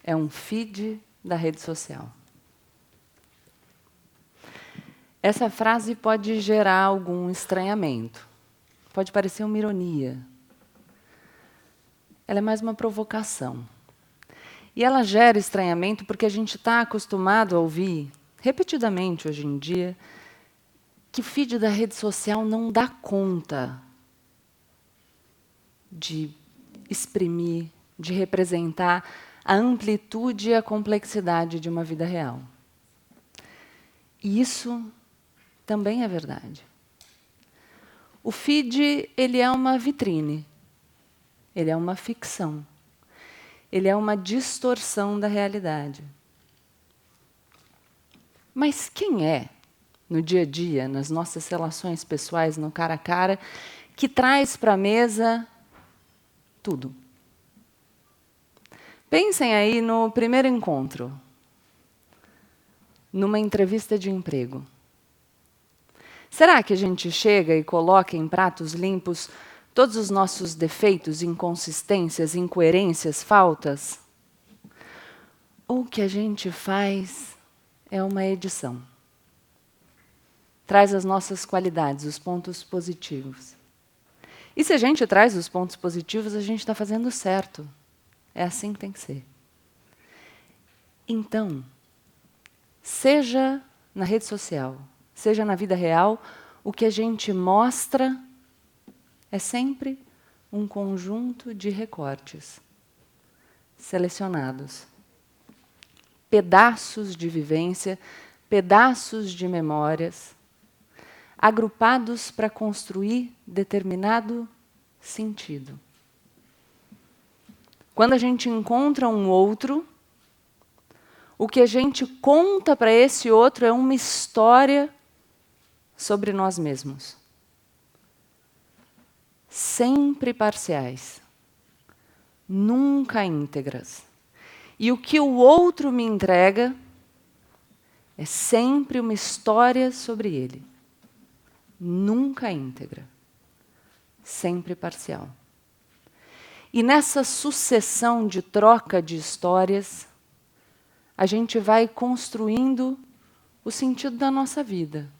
é um feed da rede social. Essa frase pode gerar algum estranhamento. Pode parecer uma ironia. Ela é mais uma provocação. E ela gera estranhamento porque a gente está acostumado a ouvir, repetidamente hoje em dia, que o feed da rede social não dá conta de exprimir, de representar a amplitude e a complexidade de uma vida real. E isso também é verdade. O feed, ele é uma vitrine, ele é uma ficção, ele é uma distorção da realidade. Mas quem é, no dia a dia, nas nossas relações pessoais, no cara a cara, que traz para a mesa tudo? Pensem aí no primeiro encontro, numa entrevista de emprego. Será que a gente chega e coloca em pratos limpos todos os nossos defeitos, inconsistências, incoerências, faltas? Ou o que a gente faz é uma edição? Traz as nossas qualidades, os pontos positivos. E se a gente traz os pontos positivos, a gente está fazendo certo. É assim que tem que ser. Então, seja na rede social, seja na vida real, o que a gente mostra é sempre um conjunto de recortes selecionados. Pedaços de vivência, pedaços de memórias, agrupados para construir determinado sentido. Quando a gente encontra um outro, o que a gente conta para esse outro é uma história sobre nós mesmos. Sempre parciais, nunca íntegras. E o que o outro me entrega é sempre uma história sobre ele. Nunca íntegra, sempre parcial. E nessa sucessão de troca de histórias, a gente vai construindo o sentido da nossa vida,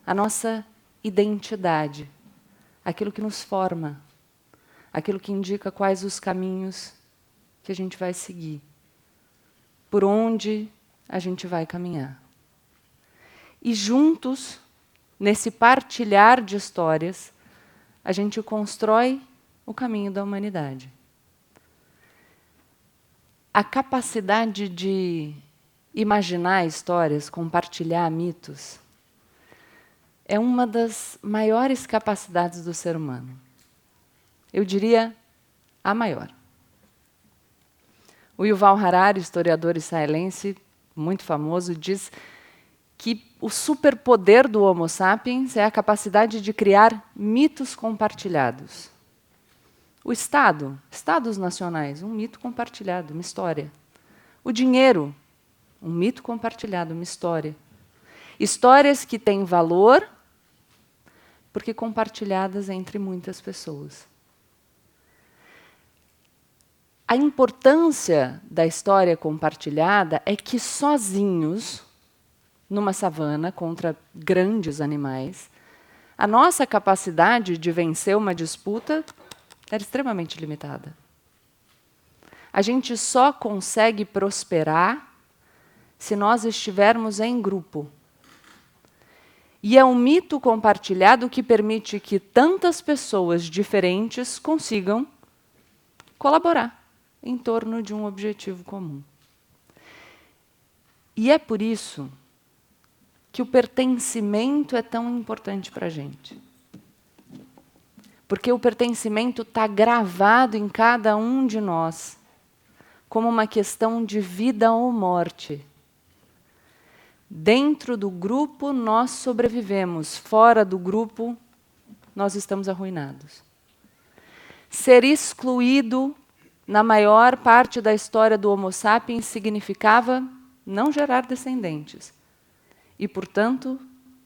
a nossa identidade, aquilo que nos forma, aquilo que indica quais os caminhos que a gente vai seguir, por onde a gente vai caminhar. E juntos, nesse partilhar de histórias, a gente constrói o caminho da humanidade. A capacidade de imaginar histórias, compartilhar mitos, é uma das maiores capacidades do ser humano. Eu diria a maior. O Yuval Harari, historiador israelense, muito famoso, diz que o superpoder do Homo sapiens é a capacidade de criar mitos compartilhados. O Estado, Estados nacionais, um mito compartilhado, uma história. O dinheiro, um mito compartilhado, uma história. Histórias que têm valor porque compartilhadas entre muitas pessoas. A importância da história compartilhada é que sozinhos, numa savana contra grandes animais, a nossa capacidade de vencer uma disputa era extremamente limitada. A gente só consegue prosperar se nós estivermos em grupo. E é um mito compartilhado que permite que tantas pessoas diferentes consigam colaborar em torno de um objetivo comum. E é por isso que o pertencimento é tão importante para a gente. Porque o pertencimento está gravado em cada um de nós como uma questão de vida ou morte. Dentro do grupo, nós sobrevivemos. Fora do grupo, nós estamos arruinados. Ser excluído, na maior parte da história do Homo sapiens, significava não gerar descendentes. E, portanto,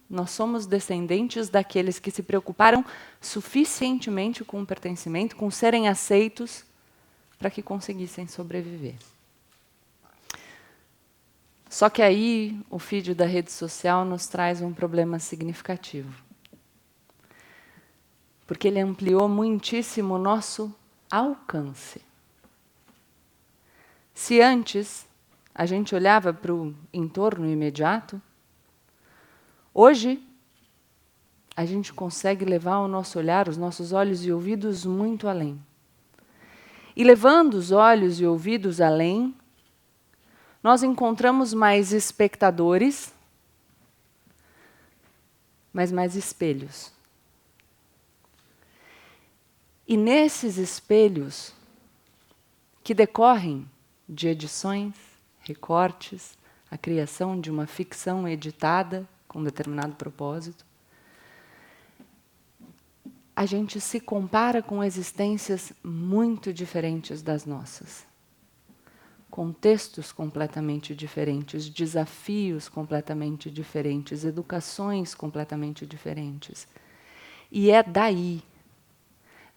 nós somos descendentes daqueles que se preocuparam suficientemente com o pertencimento, com serem aceitos, para que conseguissem sobreviver. Só que aí o feed da rede social nos traz um problema significativo. Porque ele ampliou muitíssimo o nosso alcance. Se antes a gente olhava para o entorno imediato, hoje a gente consegue levar o nosso olhar, os nossos olhos e ouvidos muito além. E levando os olhos e ouvidos além, nós encontramos mais espectadores, mas mais espelhos. E nesses espelhos, que decorrem de edições, recortes, a criação de uma ficção editada com determinado propósito, a gente se compara com existências muito diferentes das nossas. Contextos completamente diferentes, desafios completamente diferentes, educações completamente diferentes. E é daí,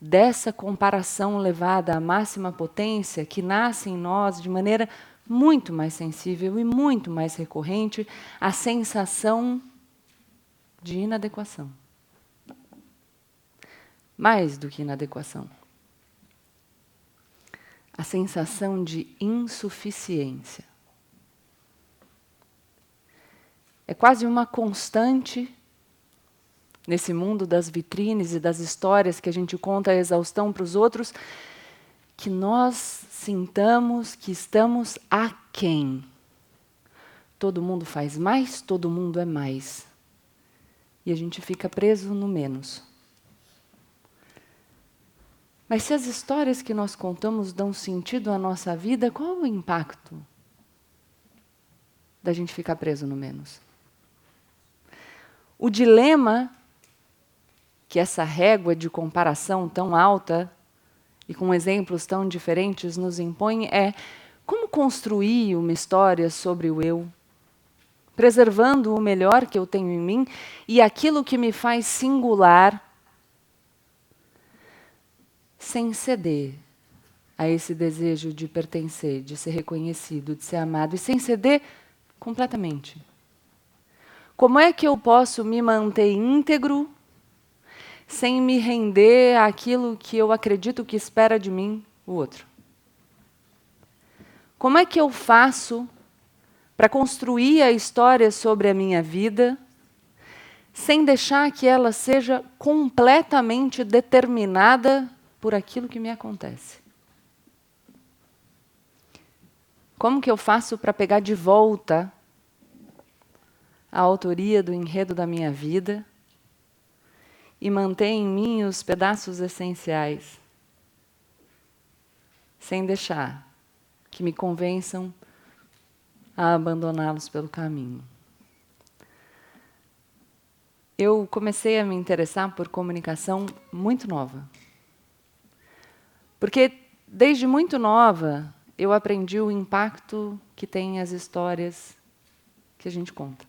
dessa comparação levada à máxima potência, que nasce em nós, de maneira muito mais sensível e muito mais recorrente, a sensação de inadequação. Mais do que inadequação. A sensação de insuficiência. É quase uma constante nesse mundo das vitrines e das histórias que a gente conta a exaustão para os outros, que nós sintamos que estamos aquém. Todo mundo faz mais, todo mundo é mais. E a gente fica preso no menos. Mas se as histórias que nós contamos dão sentido à nossa vida, qual é o impacto da gente ficar preso no menos? O dilema que essa régua de comparação tão alta e com exemplos tão diferentes nos impõe é como construir uma história sobre o eu, preservando o melhor que eu tenho em mim e aquilo que me faz singular, sem ceder a esse desejo de pertencer, de ser reconhecido, de ser amado, e sem ceder completamente. Como é que eu posso me manter íntegro sem me render àquilo que eu acredito que espera de mim o outro? Como é que eu faço para construir a história sobre a minha vida sem deixar que ela seja completamente determinada por aquilo que me acontece? Como que eu faço para pegar de volta a autoria do enredo da minha vida e manter em mim os pedaços essenciais, sem deixar que me convençam a abandoná-los pelo caminho? Eu comecei a me interessar por comunicação muito nova. Porque, desde muito nova, eu aprendi o impacto que têm as histórias que a gente conta.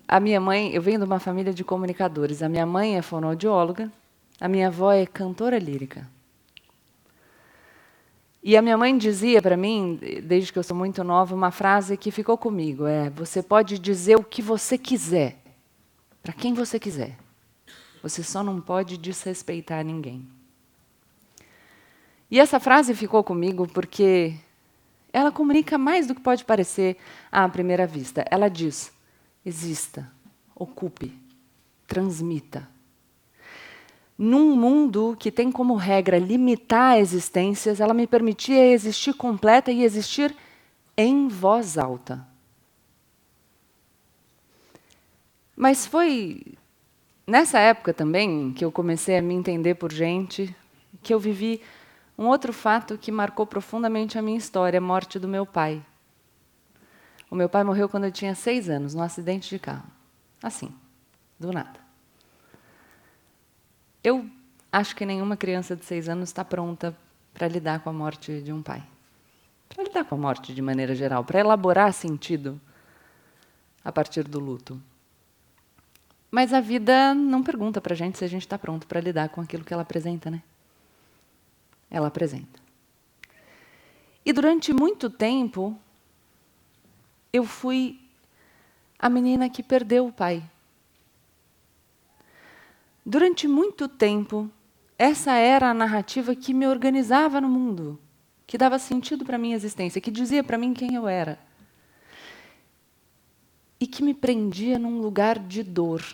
A minha mãe, eu venho de uma família de comunicadores. A minha mãe é fonoaudióloga, a minha avó é cantora lírica. E a minha mãe dizia para mim, desde que eu sou muito nova, uma frase que ficou comigo: você pode dizer o que você quiser, para quem você quiser. Você só não pode desrespeitar ninguém. E essa frase ficou comigo porque ela comunica mais do que pode parecer à primeira vista. Ela diz: exista, ocupe, transmita. Num mundo que tem como regra limitar existências, ela me permitia existir completa e existir em voz alta. Mas foi nessa época também que eu comecei a me entender por gente, que eu vivi um outro fato que marcou profundamente a minha história: a morte do meu pai. O meu pai morreu quando eu tinha 6 anos, num acidente de carro. Assim, do nada. Eu acho que nenhuma criança de 6 anos está pronta para lidar com a morte de um pai. Para lidar com a morte de maneira geral, para elaborar sentido a partir do luto. Mas a vida não pergunta para a gente se a gente está pronto para lidar com aquilo que ela apresenta, né? Ela apresenta. E durante muito tempo, eu fui a menina que perdeu o pai. Durante muito tempo, essa era a narrativa que me organizava no mundo, que dava sentido para a minha existência, que dizia para mim quem eu era. E que me prendia num lugar de dor,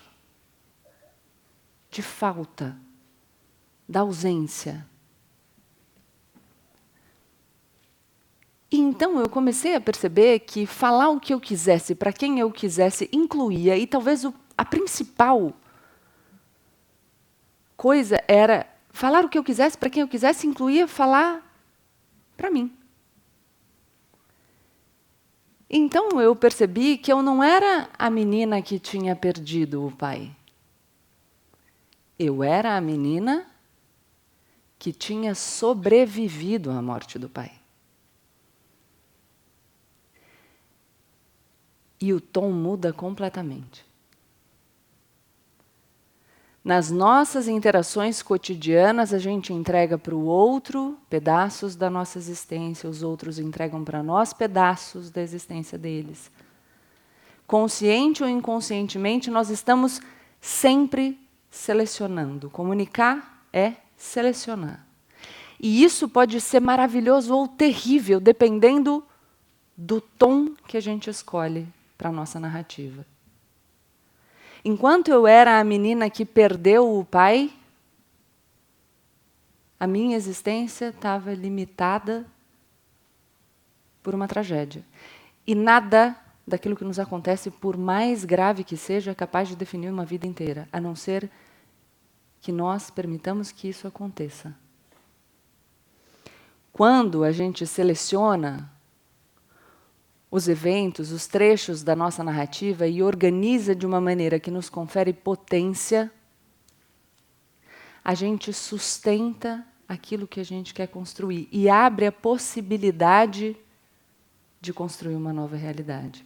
de falta, da ausência. E então eu comecei a perceber que falar o que eu quisesse, para quem eu quisesse, incluía, e talvez a principal coisa era falar o que eu quisesse, para quem eu quisesse, incluía falar para mim. Então eu percebi que eu não era a menina que tinha perdido o pai. Eu era a menina que tinha sobrevivido à morte do pai. E o tom muda completamente. Nas nossas interações cotidianas, a gente entrega para o outro pedaços da nossa existência, os outros entregam para nós pedaços da existência deles. Consciente ou inconscientemente, nós estamos sempre selecionando. Comunicar é selecionar. E isso pode ser maravilhoso ou terrível, dependendo do tom que a gente escolhe para a nossa narrativa. Enquanto eu era a menina que perdeu o pai, a minha existência estava limitada por uma tragédia. E nada daquilo que nos acontece, por mais grave que seja, é capaz de definir uma vida inteira, a não ser que nós permitamos que isso aconteça. Quando a gente seleciona os eventos, os trechos da nossa narrativa e organiza de uma maneira que nos confere potência, a gente sustenta aquilo que a gente quer construir e abre a possibilidade de construir uma nova realidade.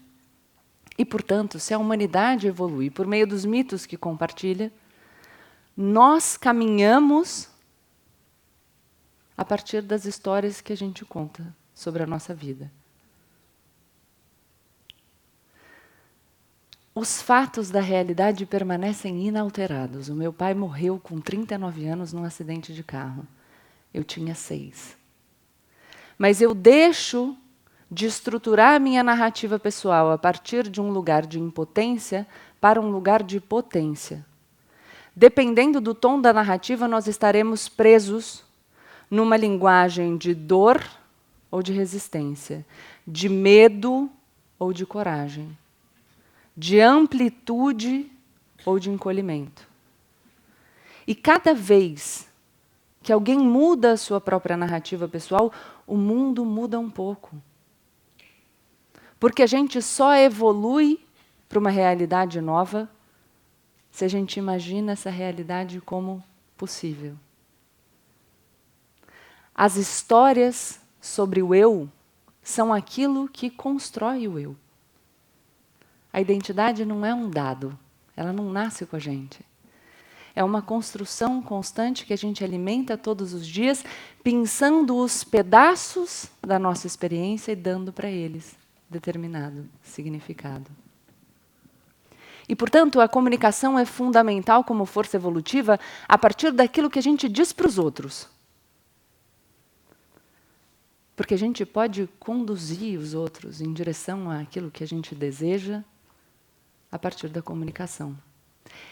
E, portanto, se a humanidade evolui por meio dos mitos que compartilha, nós caminhamos a partir das histórias que a gente conta sobre a nossa vida. Os fatos da realidade permanecem inalterados. O meu pai morreu com 39 anos num acidente de carro. Eu tinha 6. Mas eu deixo de estruturar a minha narrativa pessoal a partir de um lugar de impotência para um lugar de potência. Dependendo do tom da narrativa, nós estaremos presos numa linguagem de dor ou de resistência, de medo ou de coragem, de amplitude ou de encolhimento. E cada vez que alguém muda a sua própria narrativa pessoal, o mundo muda um pouco. Porque a gente só evolui para uma realidade nova se a gente imagina essa realidade como possível. As histórias sobre o eu são aquilo que constrói o eu. A identidade não é um dado, ela não nasce com a gente. É uma construção constante que a gente alimenta todos os dias, pensando os pedaços da nossa experiência e dando para eles determinado significado. E, portanto, a comunicação é fundamental como força evolutiva a partir daquilo que a gente diz para os outros. Porque a gente pode conduzir os outros em direção àquilo que a gente deseja a partir da comunicação.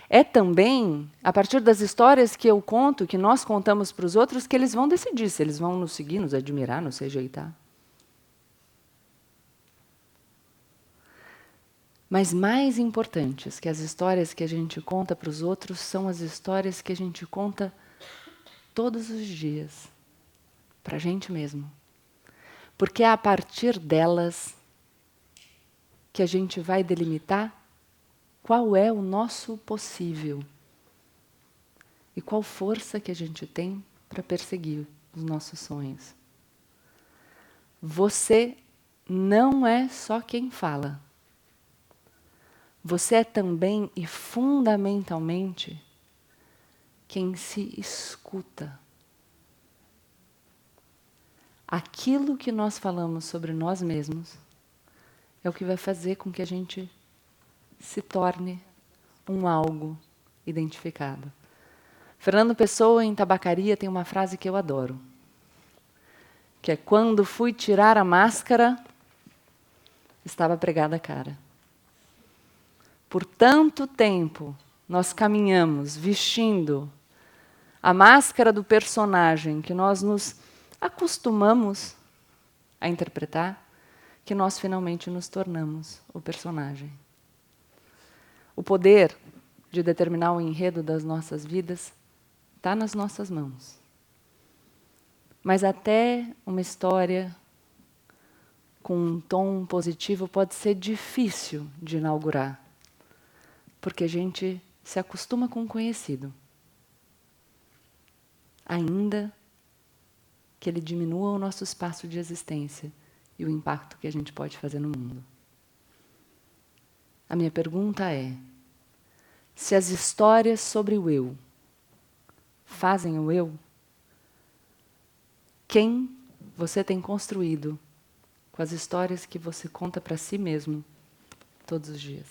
É também a partir das histórias que eu conto, que nós contamos para os outros, que eles vão decidir se eles vão nos seguir, nos admirar, nos rejeitar. Mas mais importantes que as histórias que a gente conta para os outros são as histórias que a gente conta todos os dias, para a gente mesmo. Porque é a partir delas que a gente vai delimitar qual é o nosso possível e qual força que a gente tem para perseguir os nossos sonhos. Você não é só quem fala. Você é também e fundamentalmente quem se escuta. aquilo que nós falamos sobre nós mesmos é o que vai fazer com que a gente se torne um algo identificado. Fernando Pessoa, em Tabacaria, tem uma frase que eu adoro, que é: quando fui tirar a máscara, estava pregada a cara. Por tanto tempo, nós caminhamos vestindo a máscara do personagem que nós nos acostumamos a interpretar, que nós finalmente nos tornamos o personagem. O poder de determinar o enredo das nossas vidas está nas nossas mãos. Mas até uma história com um tom positivo pode ser difícil de inaugurar, porque a gente se acostuma com o conhecido, ainda que ele diminua o nosso espaço de existência e o impacto que a gente pode fazer no mundo. A minha pergunta é: se as histórias sobre o eu fazem o eu, quem você tem construído com as histórias que você conta para si mesmo todos os dias?